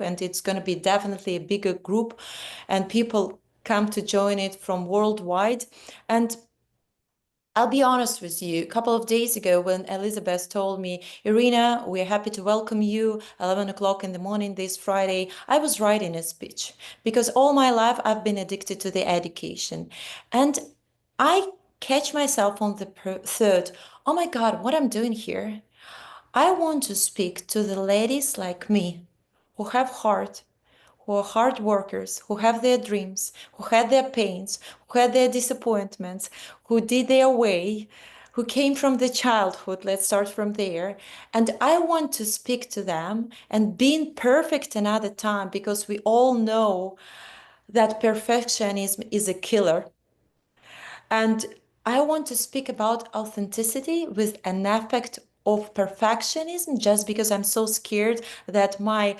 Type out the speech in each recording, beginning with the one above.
and it's going to be definitely a bigger group, and people come to join it from worldwide. And I'll be honest with you, a couple of days ago when Elizabeth told me, IRYNA, we're happy to welcome you 11 o'clock in the morning this Friday, I was writing a speech because all my life I've been addicted to the education. And I catch myself on the third, oh my God, what I'm doing here? I want to speak to the ladies like me who have heart, who are hard workers, who have their dreams, who had their pains, who had their disappointments, who did their way, who came from the childhood. Let's start from there. And I want to speak to them and being perfect another time, because we all know that perfectionism is a killer. And I want to speak about authenticity with an aspect of perfectionism, just because I'm so scared that my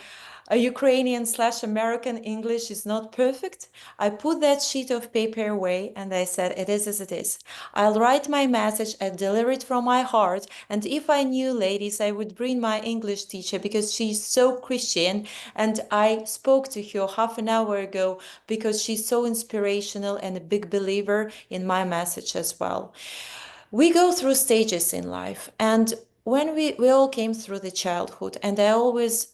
Ukrainian/American English is not perfect. I put that sheet of paper away and I said, it is as it is. I'll write my message and deliver it from my heart. And if I knew, ladies, I would bring my English teacher because she's so Christian. And I spoke to her half an hour ago because she's so inspirational and a big believer in my message as well. We go through stages in life, and when we all came through the childhood, and I always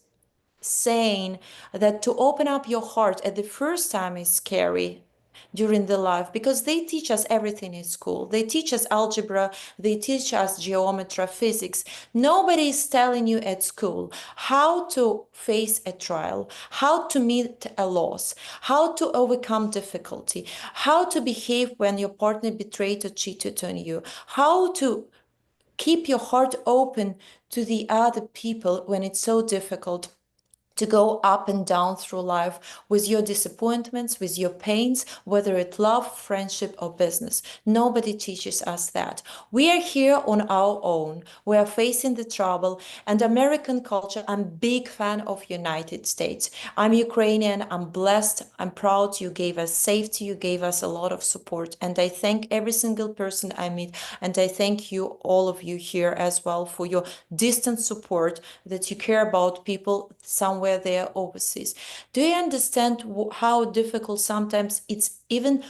saying that to open up your heart at the first time is scary during the life, because they teach us everything in school. They teach us algebra, they teach us geometry, physics. Nobody is telling you at school how to face a trial, how to meet a loss, how to overcome difficulty, how to behave when your partner betrayed or cheated on you, how to keep your heart open to the other people when it's so difficult to go up and down through life with your disappointments, with your pains, whether it's love, friendship, or business. Nobody teaches us that. We are here on our own. We are facing the trouble. And American culture, I'm a big fan of United States. I'm Ukrainian, I'm blessed, I'm proud. You gave us safety, you gave us a lot of support. And I thank every single person I meet. And I thank you, all of you here as well, for your distant support, that you care about people somewhere there overseas. Do you understand how difficult sometimes it's even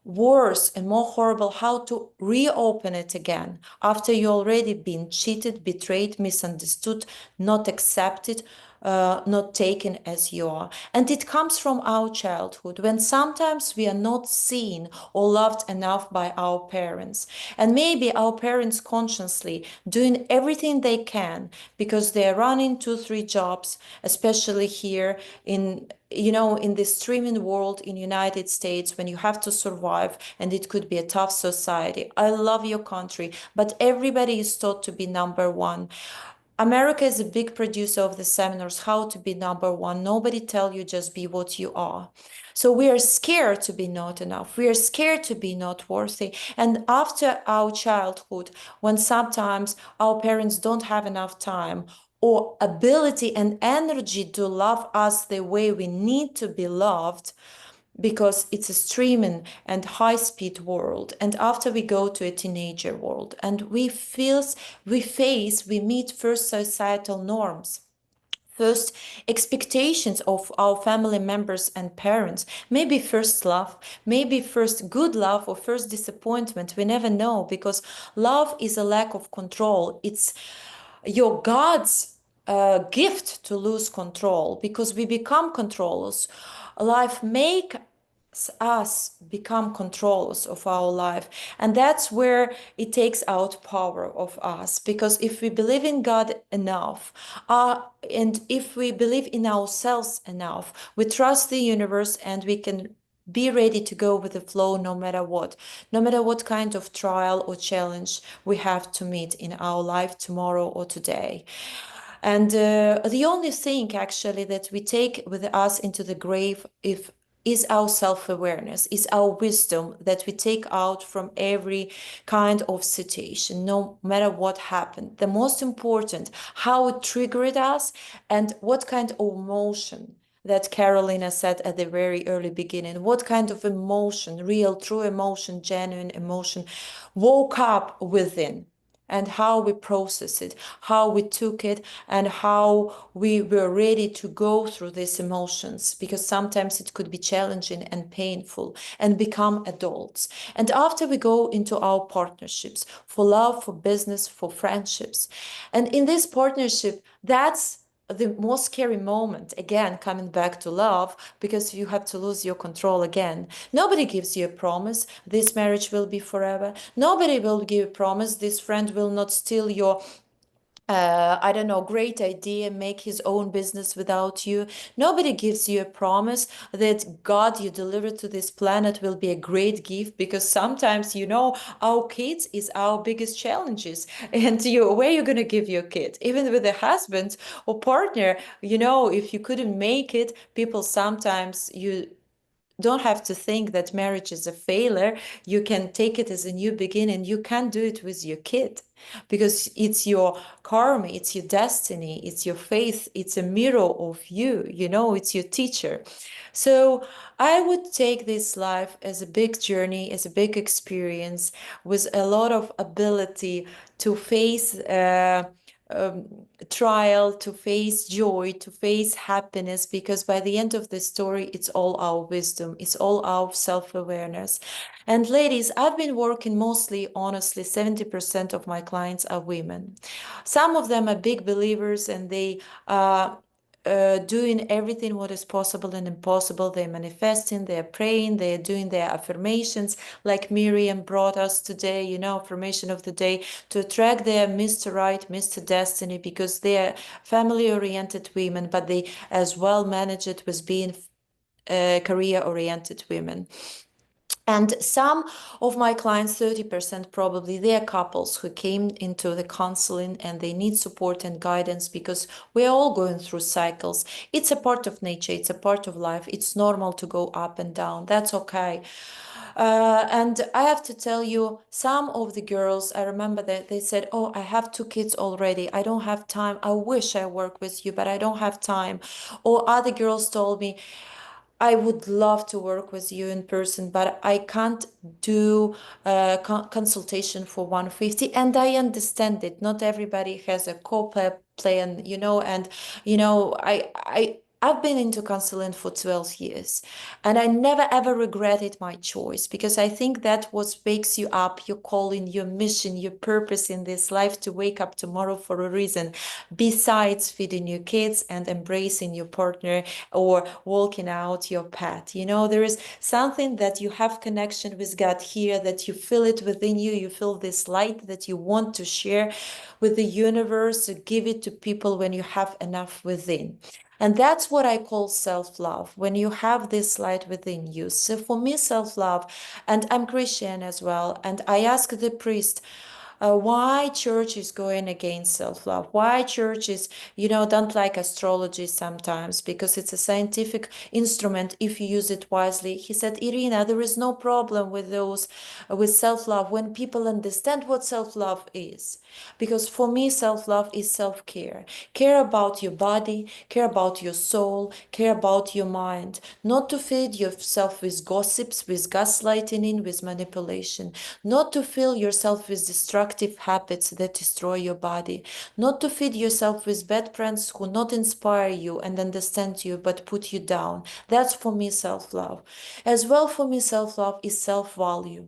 worse and more horrible how to reopen it again after you already been cheated, betrayed, misunderstood, not accepted, not taken as you are? And it comes from our childhood, when sometimes we are not seen or loved enough by our parents. And maybe our parents consciously doing everything they can because they're running 2-3 jobs, especially here in in the streaming world in United States, when you have to survive and it could be a tough society. I love your country, but everybody is taught to be number one. America is a big producer of the seminars, how to be number one. Nobody tell you just be what you are. So we are scared to be not enough. We are scared to be not worthy. And after our childhood, when sometimes our parents don't have enough time or ability and energy to love us the way we need to be loved, because it's a streaming and high-speed world, and after we go to a teenager world and we meet first societal norms, first expectations of our family members and parents, maybe first love, maybe first good love or first disappointment. We never know, because love is a lack of control. It's your God's gift to lose control, because we become controllers. Life makes us become controllers of our life, and that's where it takes out power of us. Because if we believe in God enough, and if we believe in ourselves enough, we trust the universe and we can be ready to go with the flow no matter what kind of trial or challenge we have to meet in our life tomorrow or today. And the only thing actually that we take with us into the grave is our self-awareness, is our wisdom that we take out from every kind of situation, no matter what happened. The most important, how it triggered us and what kind of emotion that Carolina said at the very early beginning, what kind of emotion, real, true emotion, genuine emotion, woke up within. and how we process it, how we took it, and how we were ready to go through these emotions, because sometimes it could be challenging and painful, and become adults. And after we go into our partnerships for love, for business, for friendships, and in this partnership, that's the most scary moment, again coming back to love, because you have to lose your control again. Nobody gives you a promise this marriage will be forever. Nobody will give a promise this friend will not steal your I don't know, great idea, make his own business without you. Nobody gives you a promise that God you deliver to this planet will be a great gift, because sometimes, our kids is our biggest challenges. And where you going to give your kid? Even with a husband or partner, if you couldn't make it, people sometimes you don't have to think that marriage is a failure. You can take it as a new beginning. You can do it with your kid, because it's your karma, it's your destiny, it's your faith, it's a mirror of you, it's your teacher. So I would take this life as a big journey, as a big experience, with a lot of ability to face trial, to face joy, to face happiness, because by the end of the story, it's all our wisdom, it's all our self-awareness. And ladies, I've been working mostly, honestly, 70% of my clients are women. Some of them are big believers, and they doing everything what is possible and impossible. They're manifesting, they're praying, they're doing their affirmations, like Miriam brought us today, affirmation of the day, to attract their Mr. Right, Mr. Destiny, because they're family-oriented women, but they as well manage it with being career-oriented women. And some of my clients, 30% probably, they are couples who came into the counseling and they need support and guidance, because we're all going through cycles. It's a part of nature, it's a part of life. It's normal to go up and down. That's okay. And I have to tell you, some of the girls, I remember that they said, "Oh, I have 2 kids already. I don't have time. I wish I work with you, but I don't have time." Or other girls told me, "I would love to work with you in person, but I can't do a consultation for 150." And I understand it. Not everybody has a co-plan, and I've been into counseling for 12 years, and I never ever regretted my choice, because I think that what wakes you up, your calling, your mission, your purpose in this life, to wake up tomorrow for a reason, besides feeding your kids and embracing your partner or walking out your path. There is something that you have connection with God here, that you feel it within you. You feel this light that you want to share with the universe, to give it to people when you have enough within. And that's what I call self-love, when you have this light within you. So for me, self-love, and I'm Christian as well, and I ask the priest, why church is going against self-love, why churches don't like astrology sometimes, because it's a scientific instrument if you use it wisely. He said, "Irina, there is no problem with those with self-love when people understand what self-love is." Because for me, self-love is self-care. Care about your body, care about your soul, care about your mind. Not to feed yourself with gossips, with gaslighting, with manipulation. Not to fill yourself with destructive habits that destroy your body. Not to feed yourself with bad friends who not inspire you and understand you, but put you down. That's for me self-love. As well, for me, self-love is self-value.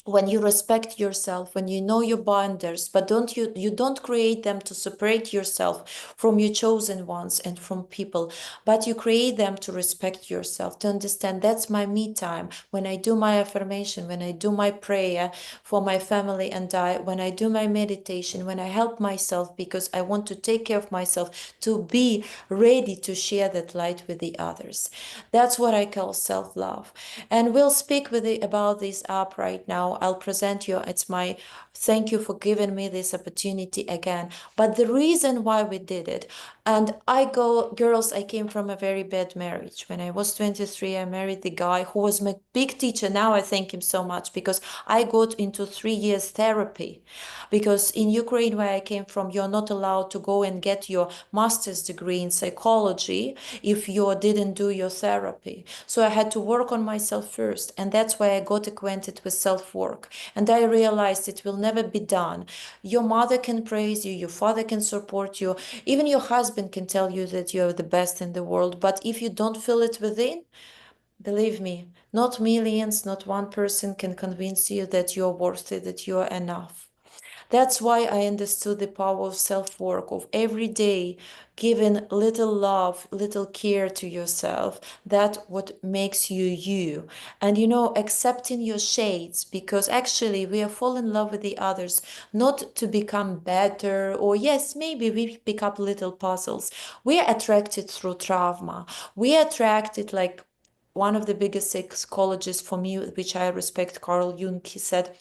When you respect yourself, when you know your boundaries, but you don't create them to separate yourself from your chosen ones and from people, but you create them to respect yourself, to understand that's my me time, when I do my affirmation, when I do my prayer for my family and I, when I do my meditation, when I help myself, because I want to take care of myself, to be ready to share that light with the others. That's what I call self-love. And we'll speak about this app right now. I'll present you. It's my thank you for giving me this opportunity again. But the reason why we did it, And girls, I came from a very bad marriage. When I was 23, I married the guy who was my big teacher. Now I thank him so much because I got into 3 years therapy. Because in Ukraine, where I came from, you're not allowed to go and get your master's degree in psychology if you didn't do your therapy. So I had to work on myself first. And that's why I got acquainted with self-work. And I realized it will never be done. Your mother can praise you, your father can support you, even your husband can tell you that you're the best in the world. But if you don't feel it within, believe me, not millions, not one person can convince you that you're worthy, that you're enough. That's why I understood the power of self-work, of every day giving little love, little care to yourself. That's what makes you you. And accepting your shades, because actually we are fall in love with the others, not to become better, or yes, maybe we pick up little puzzles. We are attracted through trauma. We are attracted like one of the biggest psychologists for me, which I respect, Carl Jung, he said,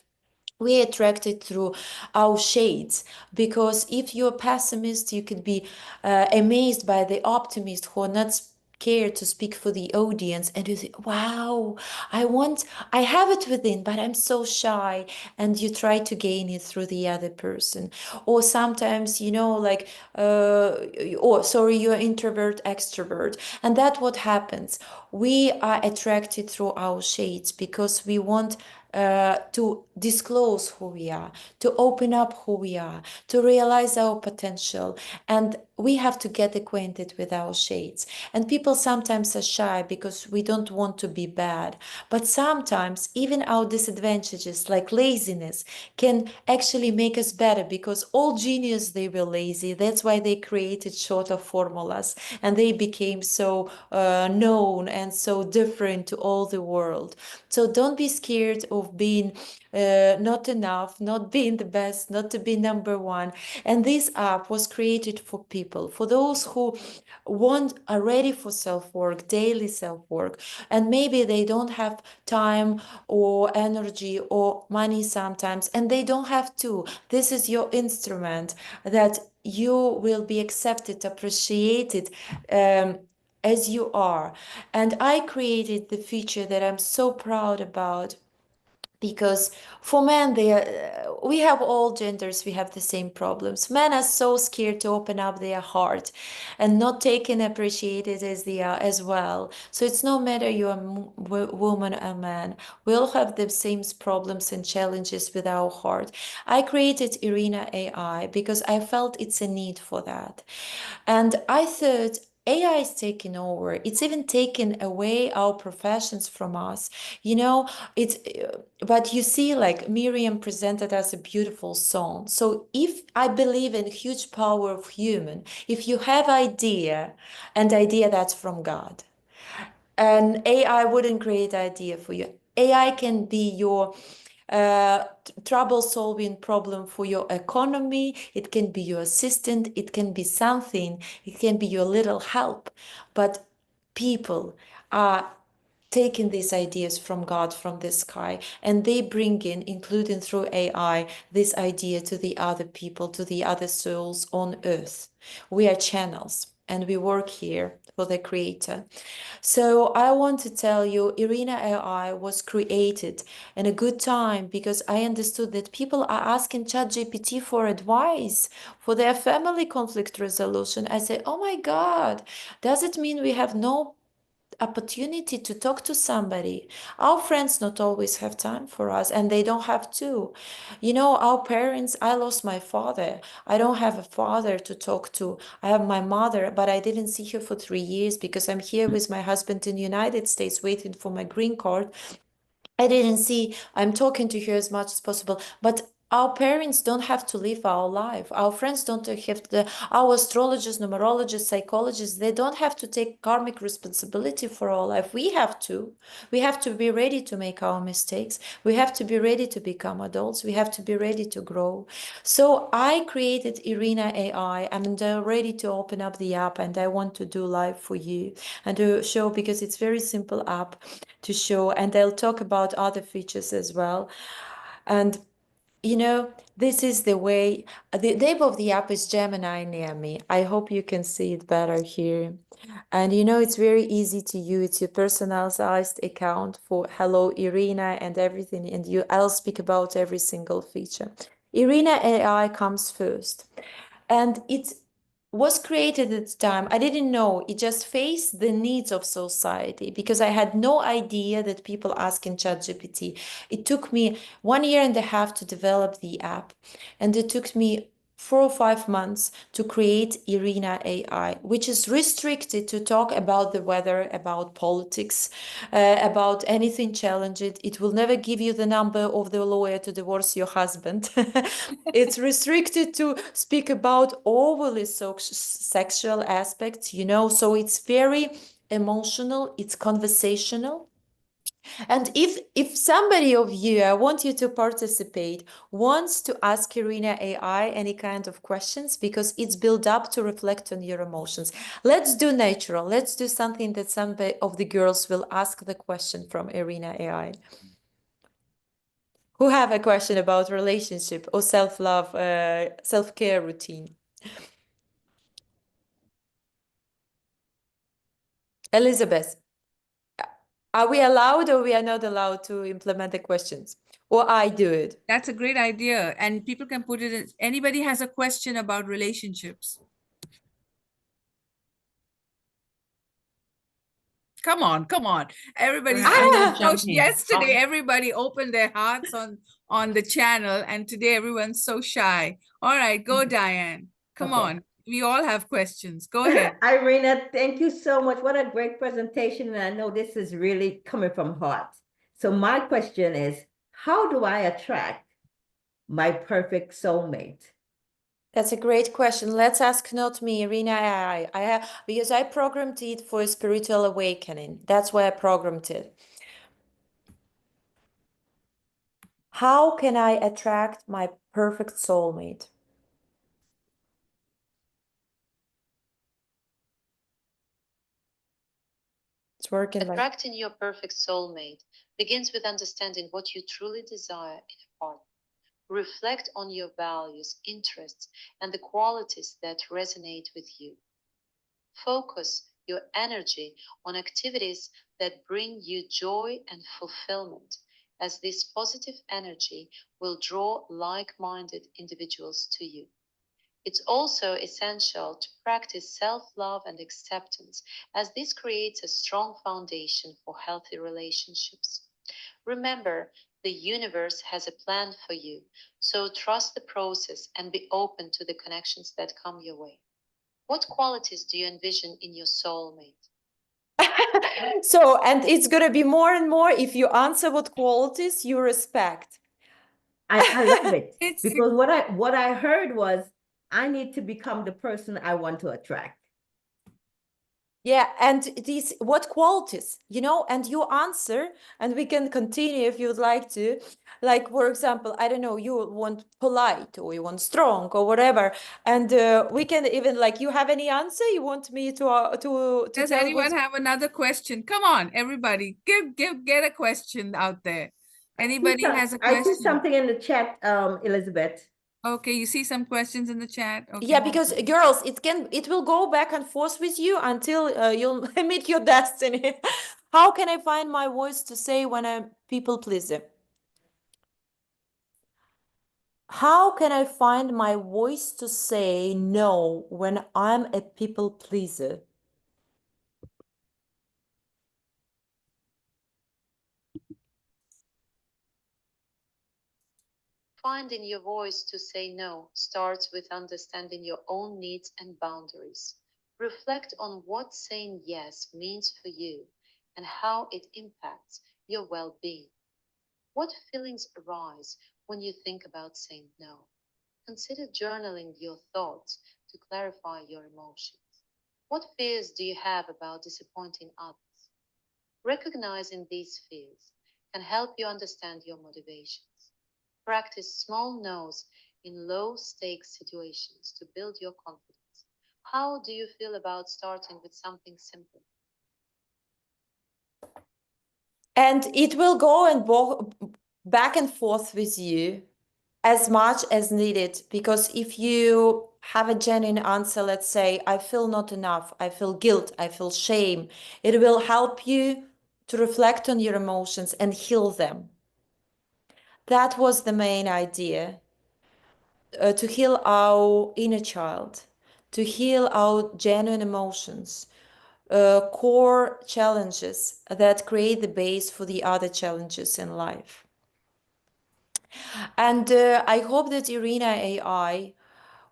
we attracted through our shades, because if you're a pessimist, you could be amazed by the optimist who are not scared to speak for the audience, and you think, wow, I have it within, but I'm so shy, and you try to gain it through the other person. Or sometimes, like, or sorry, you're introvert, extrovert, and that's what happens. We are attracted through our shades because we want to disclose who we are, to open up who we are, to realize our potential. And we have to get acquainted with our shades. And people sometimes are shy because we don't want to be bad. But sometimes even our disadvantages, like laziness, can actually make us better, because all genius, they were lazy. That's why they created shorter formulas and they became so known and so different to all the world. So don't be scared of being not enough, not being the best, not to be number one. And this app was created for people, for those who are ready for self-work, daily self-work, and maybe they don't have time or energy or money sometimes, and they don't have to. This is your instrument that you will be accepted, appreciated, as you are. And I created the feature that I'm so proud about, because for men, we have all genders, we have the same problems. Men are so scared to open up their heart and not taken appreciated as they are as well. So it's no matter you're a woman or man, we all have the same problems and challenges with our heart. I created IRYNA AI because I felt it's a need for that. And I thought, AI is taking over. It's even taken away our professions from us. It's, but you see, like Miriam presented us a beautiful song. So if I believe in huge power of human, if you have idea, and idea that's from God, and AI wouldn't create idea for you. AI can be your trouble solving problem for your economy. It can be your assistant. It can be something. It can be your little help. But people are taking these ideas from God, from the sky, and they bring in, including through AI, this idea to the other people, to the other souls on earth. We are channels and we work here for the creator. So I want to tell you, IRYNA AI was created in a good time, because I understood that people are asking ChatGPT for advice for their family conflict resolution. I said, oh my God, does it mean we have no opportunity to talk to somebody? Our friends not always have time for us, and they don't have to. Our parents, I lost my father. I don't have a father to talk to. I have my mother, but I didn't see her for 3 years because I'm here with my husband in the United States waiting for my green card. I didn't see, I'm talking to her as much as possible, but our parents don't have to live our life. Our friends don't have to, our astrologists, numerologists, psychologists, they don't have to take karmic responsibility for our life. We have to. We have to be ready to make our mistakes. We have to be ready to become adults. We have to be ready to grow. So I created IRYNA AI, and I'm ready to open up the app, and I want to do live for you and to show, because it's very simple app to show, and I'll talk about other features as well. And You know, this is the way. The name of the app is Gemini near me. I hope you can see it better here. And you know, it's very easy to use. It's your personalized account for Hello IRYNA and everything. And I'll speak about every single feature. IRYNA AI comes first. And it was created at the time. I didn't know. It just faced the needs of society because I had no idea that people ask in ChatGPT. It took me 1.5 years to develop the app, and it took me 4 or 5 months to create IRYNA AI, which is restricted to talk about the weather, about politics, about anything challenging. It will never give you the number of the lawyer to divorce your husband. It's restricted to speak about overly sexual aspects, you know, so it's very emotional, it's conversational. And if somebody of you, I want you to participate, wants to ask IRYNA AI any kind of questions, because it's built up to reflect on your emotions. Let's do natural. Let's do something that some of the girls will ask the question from IRYNA AI. Who have a question about relationship or self-love, self-care routine? Elizabeth, are we allowed or we are not allowed to implement the questions? Or I do it? That's a great idea. And people can put it in. Anybody has a question about relationships? Come on, come on. Everybody, I'm I not know jumping. yesterday everybody opened their hearts on the channel, and today everyone's so shy. All right, go Diane. Come Okay. on. We all have questions. Go ahead. IRYNA, thank you so much. What a great presentation. And I know this is really coming from heart. So my question is, how do I attract my perfect soulmate? That's a great question. Let's ask not me, IRYNA AI. I have, because I programmed it for spiritual awakening. That's why I programmed it. How can I attract my perfect soulmate? It's working. Attracting your perfect soulmate begins with understanding what you truly desire in a partner. Reflect on your values, interests, and the qualities that resonate with you. Focus your energy on activities that bring you joy and fulfillment, as this positive energy will draw like minded individuals to you. It's also essential to practice self love and acceptance, as this creates a strong foundation for healthy relationships. Remember, the universe has a plan for you, so trust the process and be open to the connections that come your way. What qualities do you envision in your soulmate? So, and it's going to be more and more if you answer what qualities you respect. I love it It's because what I heard was I need to become the person I want to attract. Yeah, and these what qualities, you know, and you answer, and we can continue if you'd like to. Like, for example, I don't know, you want polite or you want strong or whatever, and we can even like, you have any answer you want me to Does tell anyone what? have another question? Come on, everybody. Get a question out there. Anybody has a I see question? something in the chat, Elizabeth. Okay, you see some questions in the chat. Yeah, Okay. because girls, it will go back and forth with you until you'll meet your destiny. How can I find my voice to say when I'm people pleaser? How can I find my voice to say no when I'm a people pleaser? Finding your voice to say no starts with understanding your own needs and boundaries. Reflect on what saying yes means for you and how it impacts your well being. What feelings arise when you think about saying no? Consider journaling your thoughts to clarify your emotions. What fears do you have about disappointing others? Recognizing these fears can help you understand your motivations. Practice small no's in low stakes situations to build your confidence. How do you feel about starting with something simple? And it will go and back and forth with you. as much as needed, because if you have a genuine answer, let's say, I feel not enough, I feel guilt, I feel shame, it will help you to reflect on your emotions and heal them. That was the main idea, to heal our inner child, to heal our genuine emotions, core challenges that create the base for the other challenges in life. And I hope that IRYNA AI,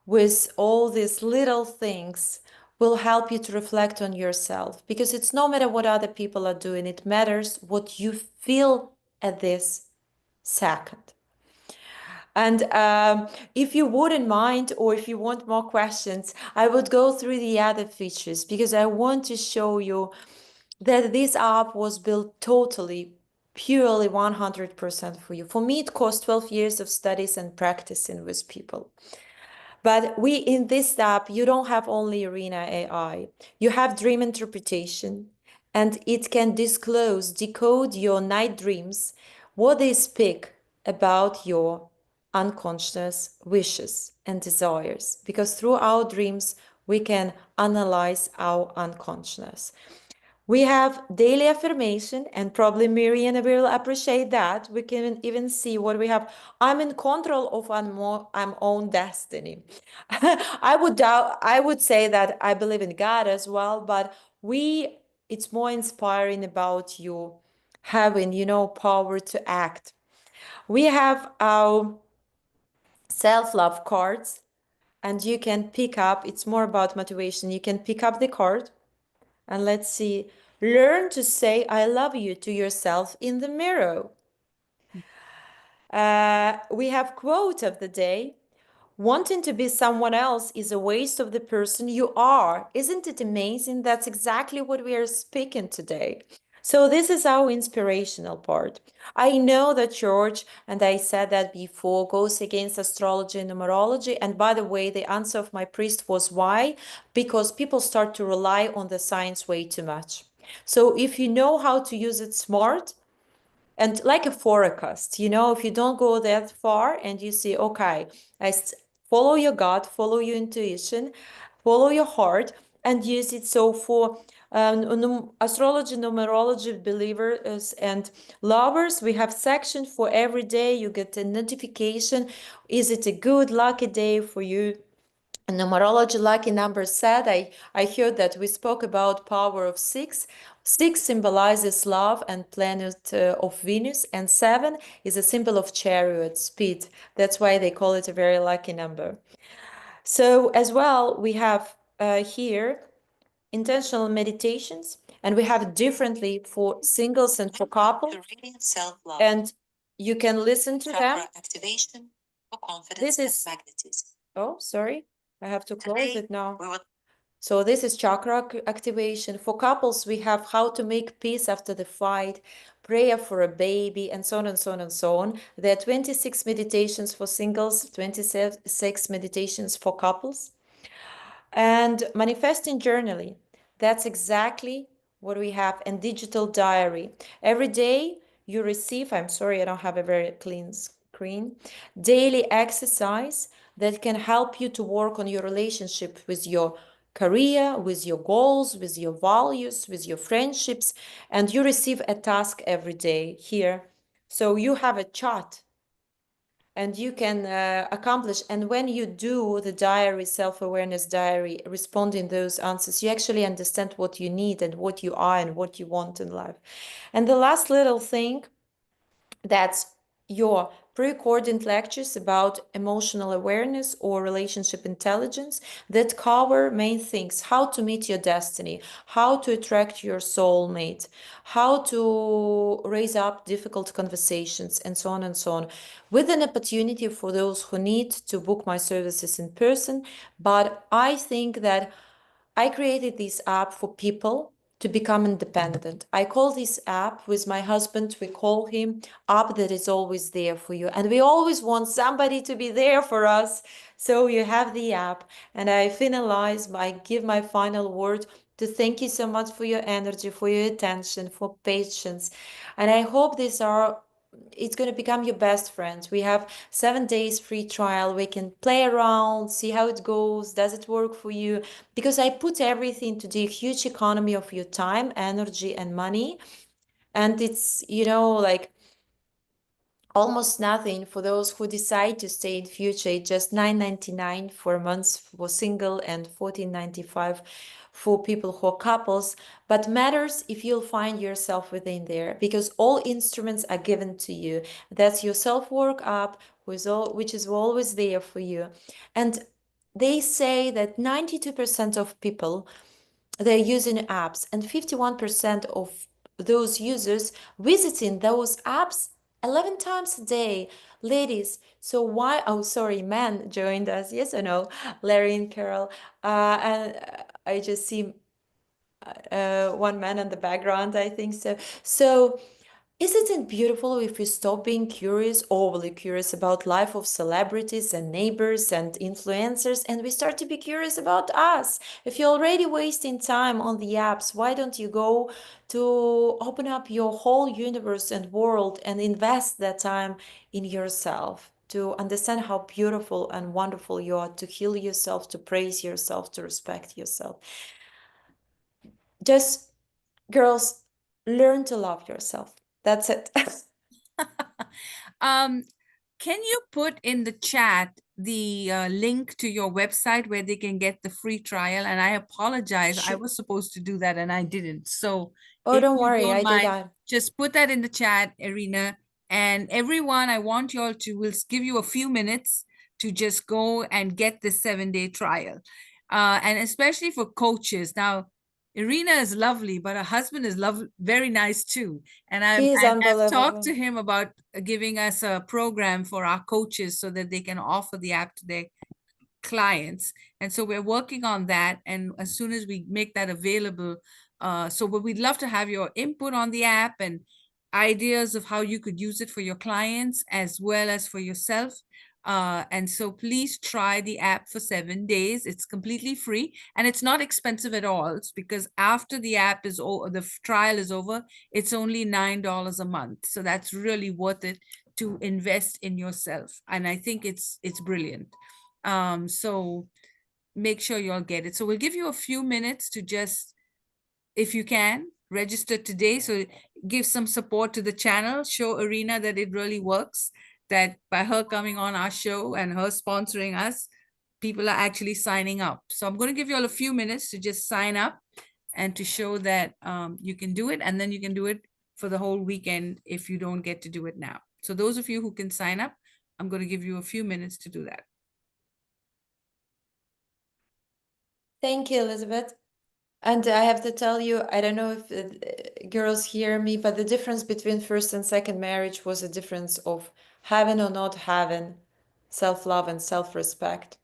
with all these little things, will help you to reflect on yourself, because it's no matter what other people are doing, it matters what you feel at this second. And if you wouldn't mind, or if you want more questions, I would go through the other features, because I want to show you that this app was built totally, purely 100% for you. For me, it cost 12 years of studies and practicing with people. But in this app, you don't have only IRYNA AI. You have dream interpretation, and it can decode your night dreams, what they speak about your unconscious wishes and desires. Because through our dreams, we can analyze our unconscious. We have daily affirmation, and probably Miriam will appreciate that. We can even see what we have. I'm in control of my own destiny. I would say that I believe in God as well, but it's more inspiring about you having, power to act. We have our self-love cards, and you can pick up, it's more about motivation. You can pick up the card. And let's see, learn to say I love you to yourself in the mirror. We have quote of the day. Wanting to be someone else is a waste of the person you are. Isn't it amazing? That's exactly what we are speaking today. So this is our inspirational part. I know that George, and I said that before, goes against astrology and numerology. And by the way, the answer of my priest was why? Because people start to rely on the science way too much. So if you know how to use it smart, and like a forecast, if you don't go that far and you see, okay, follow your gut, follow your intuition, follow your heart, and use it. So for astrology, numerology believers and lovers, we have section for every day. You get a notification. Is it a good, lucky day for you? Numerology lucky number said, I heard that we spoke about power of 6. 6 symbolizes love and planet of Venus, and 7 is a symbol of chariot, speed. That's why they call it a very lucky number. So as well, we have here intentional meditations, and we have differently for singles and for couples. And you can listen to them. Activation for confidence and magnetism. Oh, sorry. I have to close it now. So this is chakra activation. For couples, we have how to make peace after the fight, prayer for a baby, and so on and so on and so on. There are 26 meditations for singles, 26 meditations for couples. And manifesting journaling. That's exactly what we have. And digital diary. Every day you receive, I'm sorry, I don't have a very clean screen, daily exercise that can help you to work on your relationship with your career, with your goals, with your values, with your friendships, and you receive a task every day here. So you have a chart and you can accomplish. And when you do the diary, self-awareness diary, responding those answers, you actually understand what you need and what you are and what you want in life. And the last little thing, that's your pre-recorded lectures about emotional awareness or relationship intelligence that cover main things: how to meet your destiny, how to attract your soulmate, how to raise up difficult conversations, and so on and so on, with an opportunity for those who need to book my services in person. But I think that I created this app for people to become independent. I call this app, with my husband, we call him app that is always there for you. And we always want somebody to be there for us. So you have the app. And I give my final word to thank you so much for your energy, for your attention, for patience. And I hope these are it's going to become your best friend. We have 7 days free trial. We can play around, see how it goes. Does it work for you? Because I put everything to the huge economy of your time, energy, and money. And it's, you know, like almost nothing for those who decide to stay in future. It's just $9.99 for months for single and $14.95 for people who are couples. But matters if you'll find yourself within there, because all instruments are given to you. That's your self-work app, which is always there for you. And they say that 92% of people, they're using apps, and 51% of those users visiting those apps 11 times a day. Ladies, so why, oh, sorry, men joined us, yes or no? Larry and Carol. And I just see one man in the background, I think so. So isn't it beautiful if we stop being curious, overly curious about life of celebrities and neighbors and influencers, and we start to be curious about us? If you're already wasting time on the apps, why don't you go to open up your whole universe and world and invest that time in yourself, to understand how beautiful and wonderful you are, to heal yourself, to praise yourself, to respect yourself? Just, girls, learn to love yourself. That's it. Can you put in the chat the link to your website where they can get the free trial? And I apologize, I was supposed to do that and I didn't. So Oh, if don't you worry, I don't do mind, that. just put that in the chat, IRYNA. And everyone, I want you all to, we'll give you a few minutes to just go and get this 7-day trial. And especially for coaches. Now, IRYNA is lovely, but her husband is very nice too. And He is I've talked to unbelievable. him about giving us a program for our coaches so that they can offer the app to their clients. And so we're working on that. And as soon as we make that available, but we'd love to have your input on the app and ideas of how you could use it for your clients as well as for yourself. And so please try the app for 7 days. It's completely free and it's not expensive at all. It's because after the app is over, the trial is over, it's only $9 a month. So that's really worth it to invest in yourself. And I think it's brilliant. So make sure you all get it. So we'll give you a few minutes to just, if you can, register today. So give some support to the channel, show IRYNA that it really works, that by her coming on our show and her sponsoring us, people are actually signing up. So I'm going to give you all a few minutes to just sign up and to show that you can do it. And then you can do it for the whole weekend if you don't get to do it now. So those of you who can sign up, I'm going to give you a few minutes to do that. Thank you, Elizabeth. And I have to tell you, I don't know if girls hear me, but the difference between first and second marriage was a difference of having or not having self-love and self-respect.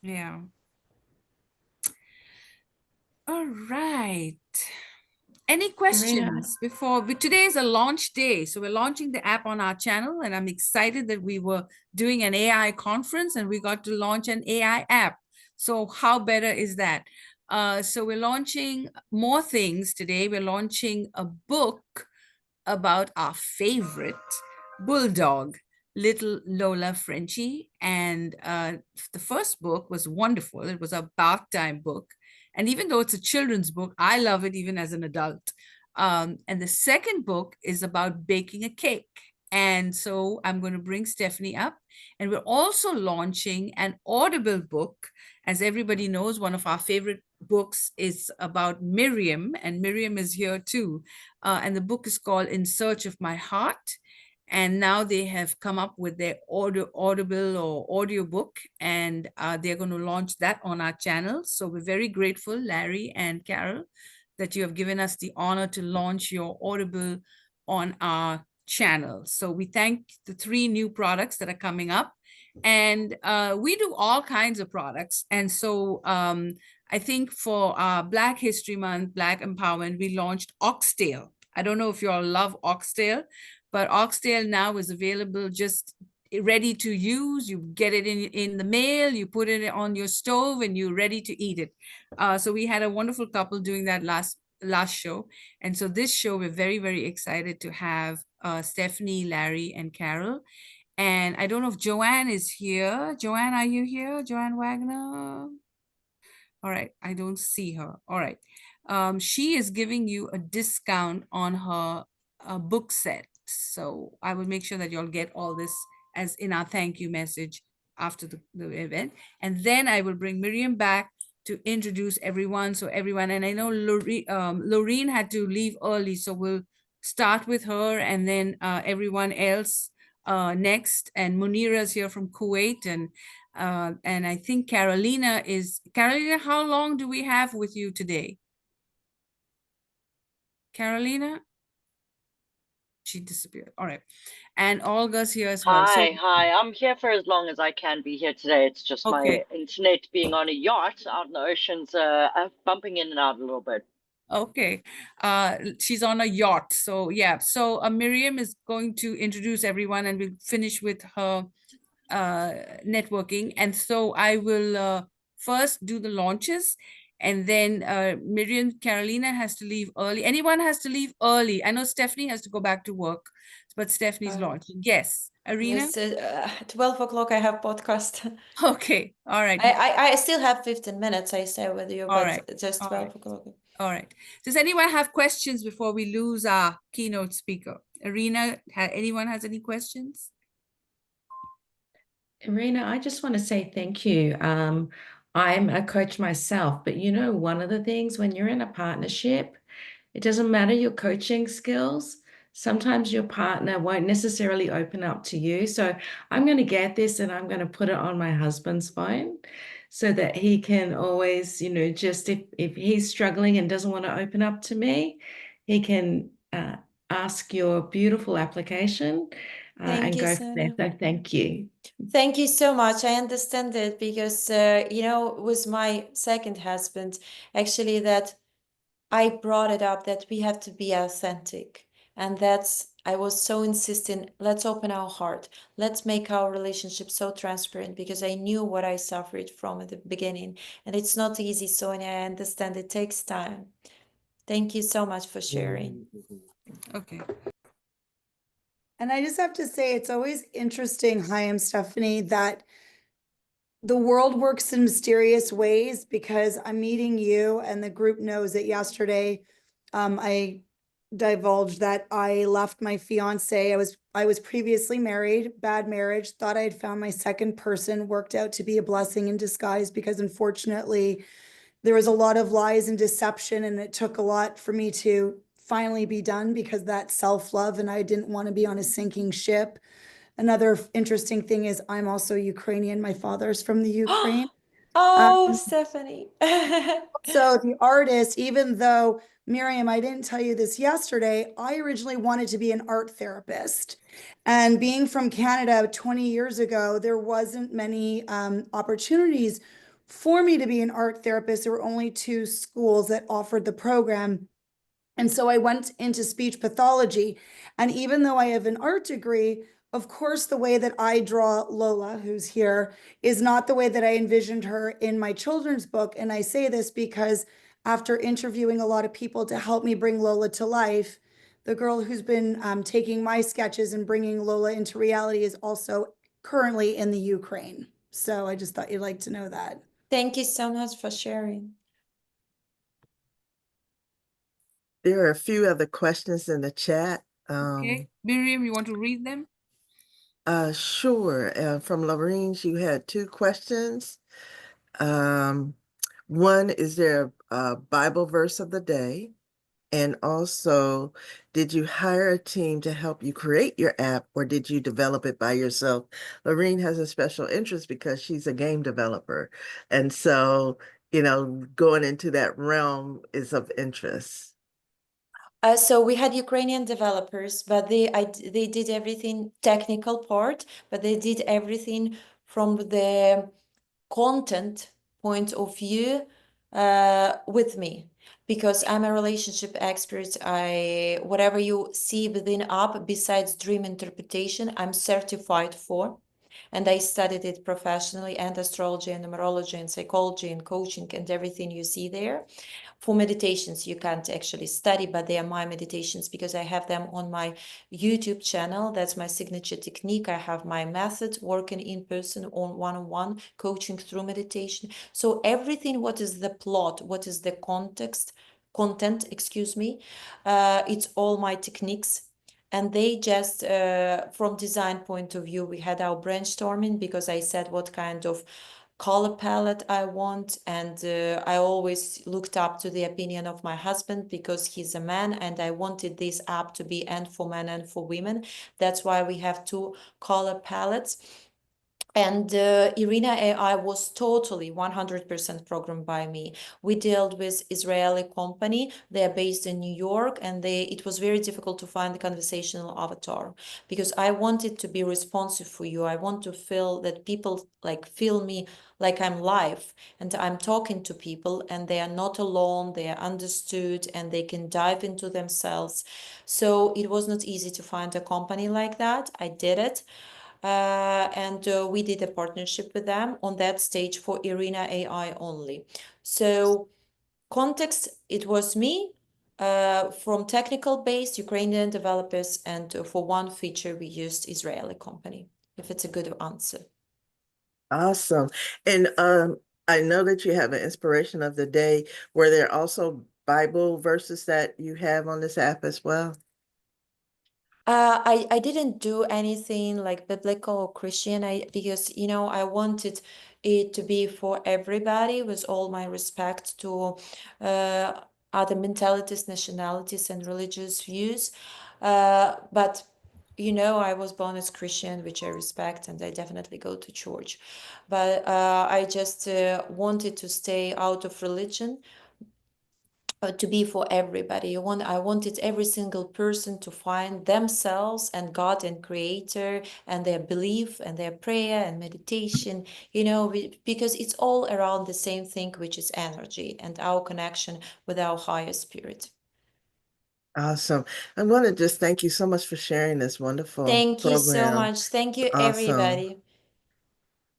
Yeah. All right. Any questions before today is a launch day. So we're launching the app on our channel and I'm excited that we were doing an AI conference and we got to launch an AI app. So how better is that? So we're launching more things today. We're launching a book about our favorite bulldog, little Lola Frenchie. And the first book was wonderful. It was a bath time book. And even though it's a children's book, I love it even as an adult. And the second book is about baking a cake. And so I'm going to bring Stephanie up. And we're also launching an Audible book. As everybody knows, one of our favorite books is about Miriam, and Miriam is here too. And the book is called In Search of My Heart. And now they have come up with their Audible or audiobook, and they're going to launch that on our channel. So we're very grateful, Larry and Carol, that you have given us the honor to launch your Audible on our channel. So we thank the 3 new products that are coming up. And we do all kinds of products. And so I think for Black History Month, Black Empowerment, we launched Oxtail. I don't know if you all love Oxtail, but Oxtail now is available just ready to use. You get it in the mail, you put it on your stove and you're ready to eat it. So we had a wonderful couple doing that last last show. And so this show, we're very, very excited to have Stephanie, Larry, and Carol. And I don't know if Joanne is here. Joanne, are you here? Joanne Wagner? All right, I don't see her. All right. She is giving you a discount on her book set. So I will make sure that you'll get all this as in our thank you message after the event. And then I will bring Miriam back to introduce everyone. So everyone, and I know Lorene had to leave early, so we'll start with her and then everyone else next. And Munira is here from Kuwait, and I think Carolina, how long do we have with you today? Carolina? She disappeared. All right. And Olga's here as well. Hi. I'm here for as long as I can be here today. It's just Okay. my internet being on a yacht out in the oceans, bumping in and out a little bit. Okay. She's on a yacht. So yeah. So Miriam is going to introduce everyone and we'll finish with her networking. And so I will first do the launches, and then Miriam, Carolina has to leave early. Anyone has to leave early. I know Stephanie has to go back to work, but Stephanie's launching. Yes, IRYNA? Yes, 12 o'clock I have podcast. Okay, all right. I still have 15 minutes, I stay with you, All but right, just all 12 right. o'clock. All right. Does anyone have questions before we lose our keynote speaker? IRYNA, anyone has any questions? IRYNA, I just want to say thank you. I'm a coach myself, but you know, one of the things when you're in a partnership, it doesn't matter your coaching skills. Sometimes your partner won't necessarily open up to you. So I'm going to get this and I'm going to put it on my husband's phone so that he can always, you know, just if he's struggling and doesn't want to open up to me, he can ask your beautiful application Thank and you, go from there. Sana. So thank you. Thank you so much. I understand it because, you know, with my second husband, actually, that I brought it up that we have to be authentic. And I was so insistent, let's open our heart. Let's make our relationship so transparent because I knew what I suffered from at the beginning. And it's not easy, Sonia. I understand it takes time. Thank you so much for sharing. Okay. And I just have to say, it's always interesting, hi, I'm Stephanie, that the world works in mysterious ways because I'm meeting you and the group knows that yesterday I divulged that I left my fiance. I was previously married, bad marriage, thought I had found my second person, worked out to be a blessing in disguise because unfortunately there was a lot of lies and deception and it took a lot for me to finally be done because that self-love and I didn't want to be on a sinking ship. Another interesting thing is I'm also Ukrainian. My father's from the Ukraine. Oh, Stephanie. So the artist, even though Miriam, I didn't tell you this yesterday, I originally wanted to be an art therapist. And being from Canada 20 years ago, there wasn't many opportunities for me to be an art therapist. There were only 2 schools that offered the program. And so I went into speech pathology. And even though I have an art degree, of course, the way that I draw Lola, who's here, is not the way that I envisioned her in my children's book. And I say this because after interviewing a lot of people to help me bring Lola to life, the girl who's been taking my sketches and bringing Lola into reality is also currently in the Ukraine. So I just thought you'd like to know that. Thank you so much for sharing. There are a few other questions in the chat. Okay. Miriam, you want to read them? Sure. From Lorraine, you had 2 questions. One, is there a Bible verse of the day? And also, did you hire a team to help you create your app or did you develop it by yourself? Lorraine has a special interest because she's a game developer. And so, you know, going into that realm is of interest. So we had Ukrainian developers, but they did everything technical part, but they did everything from the content point of view with me because I'm a relationship expert. Whatever you see within app besides dream interpretation, I'm certified for. And I studied it professionally, and astrology and numerology and psychology and coaching and everything you see there. For meditations, you can't actually study, but they are my meditations because I have them on my YouTube channel. That's my signature technique. I have my method working in person on one-on-one coaching through meditation. So everything, what is the plot, what is the content, excuse me, it's all my techniques. And they just, from design point of view, we had our brainstorming because I said what kind of color palette I want, and I always looked up to the opinion of my husband because he's a man, and I wanted this app to be and for men and for women. That's why we have two color palettes. And IRYNA AI was totally 100% programmed by me. We dealt with Israeli company. They're based in New York, and it was very difficult to find the conversational avatar because I wanted to be responsive for you. I want to feel that people like feel me like I'm live and I'm talking to people, and they are not alone. They are understood, and they can dive into themselves. So it was not easy to find a company like that. I did it. And we did a partnership with them on that stage for IRYNA AI only. So context, it was me from technical base, Ukrainian developers, and for one feature, we used Israeli company, if it's a good answer. Awesome. And I know that you have an inspiration of the day. Were there also Bible verses that you have on this app as well? I didn't do anything like biblical or Christian, because I wanted it to be for everybody, with all my respect to other mentalities, nationalities, and religious views. But I was born as Christian, which I respect, and I definitely go to church. But I just wanted to stay out of religion, to be for everybody. I wanted every single person to find themselves and God and Creator and their belief and their prayer and meditation, because it's all around the same thing, which is energy and our connection with our higher spirit. Awesome. I want to just thank you so much for sharing this wonderful Thank you so program. much. Thank you, Awesome. everybody.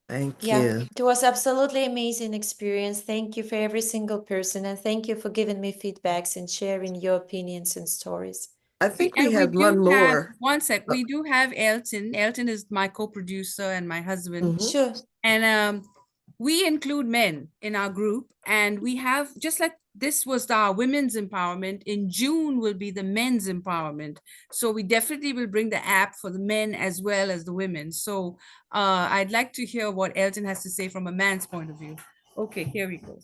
Thank Yeah, you. it was absolutely amazing experience. Thank you for every single person, and thank you for giving me feedbacks and sharing your opinions and stories. I think we And we have one do have, more. one sec, Oh. we do have Elton. Elton is my co-producer and my husband. Mhm. Sure. And we include men in our group, and we have, just like this was our women's empowerment, in June will be the men's empowerment. So we definitely will bring the app for the men as well as the women. So I'd like to hear what Elton has to say from a man's point of view. Okay, here we go.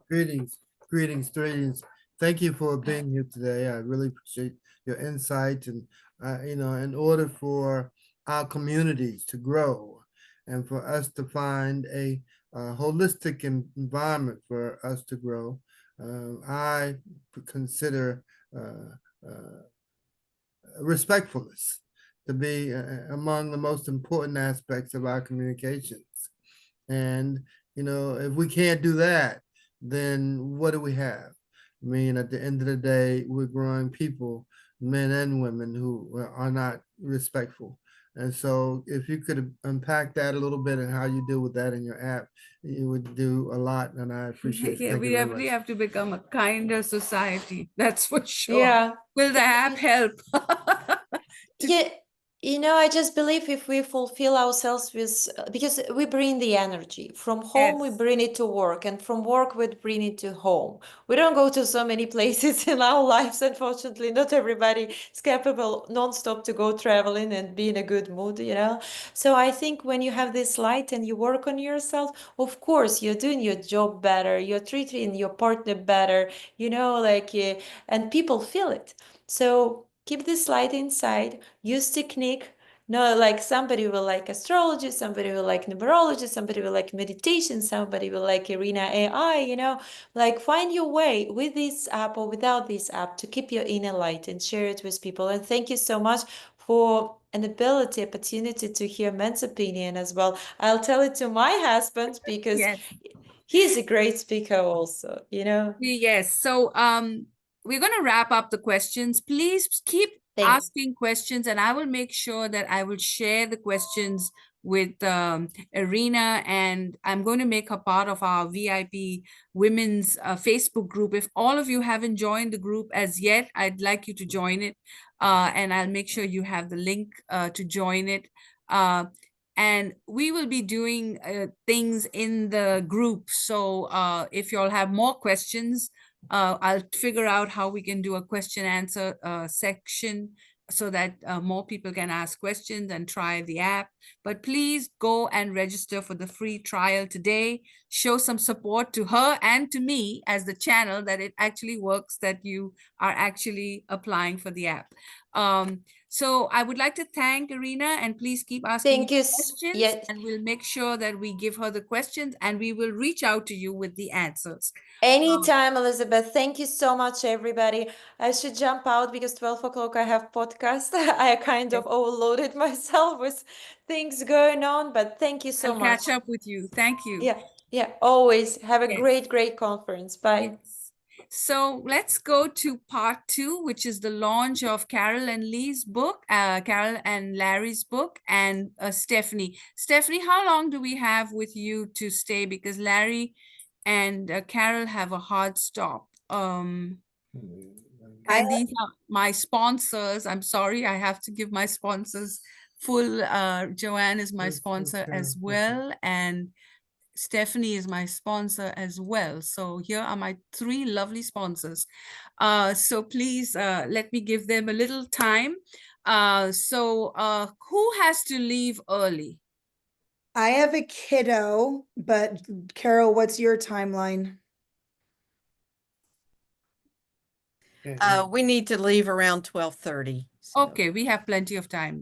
Greetings, greetings, greetings. Thank you for being here today. I really appreciate your insight. And, in order for our communities to grow and for us to find a holistic environment for us to grow, I consider respectfulness to be among the most important aspects of our communications. And, if we can't do that, then what do we have? I mean, at the end of the day, we're growing people, men and women, who are not respectful. And so if you could unpack that a little bit and how you deal with that in your app, you would do a lot. And I appreciate it. Yeah, Thank we you very definitely much. have to become a kinder society. That's for sure. Yeah. Will the app help? Yeah, I just believe if we fulfill ourselves with, because we bring the energy from home, we Yes. bring it to work, and from work, we bring it to home. We don't go to so many places in our lives, unfortunately. Not everybody is capable non-stop to go traveling and be in a good mood, So I think when you have this light and you work on yourself, of course, you're doing your job better, you're treating your partner better, and people feel it. So keep this light inside, use technique. No, like somebody will like astrology, somebody will like numerology, somebody will like meditation, somebody will like IRYNA AI, like find your way with this app or without this app to keep your inner light and share it with people. And thank you so much for an opportunity to hear men's opinion as well. I'll tell it to my husband because Yes. he's a great speaker also, Yes. So we're going to wrap up the questions. Please keep asking questions, and I will make sure that I will share the questions with IRYNA, and I'm going to make her part of our VIP women's Facebook group. If all of you haven't joined the group as yet, I'd like you to join it, and I'll make sure you have the link to join it. And we will be doing things in the group. So if you all have more questions, I'll figure out how we can do a question answer section so that more people can ask questions and try the app. But please go and register for the free trial today. Show some support to her and to me as the channel that it actually works, that you are actually applying for the app. So I would like to thank IRYNA, and please keep asking questions, Yes. and we'll make sure that we give her the questions, and we will reach out to you with the answers. Anytime, Elizabeth. Thank you so much, everybody. I should jump out because 12 o'clock I have podcast. I kind of overloaded myself with things going on, but thank you so I'll much. catch up with you. Thank you. Yeah, always. Have a Yes. great conference. Bye. Yes. So let's go to part 2, which is the launch of Carol and Lee's book, Carol and Larry's book, and Stephanie. Stephanie, how long do we have with you to stay? Because Larry and Carol have a hard stop. And these are my sponsors. I'm sorry, I have to give my sponsors full. Joanne is my sponsor as well, and Stephanie is my sponsor as well. So here are my 3 lovely sponsors. So please let me give them a little time. Who has to leave early? I have a kiddo, but Carol, what's your timeline? We need to leave around 12:30. Okay, we have plenty of time then.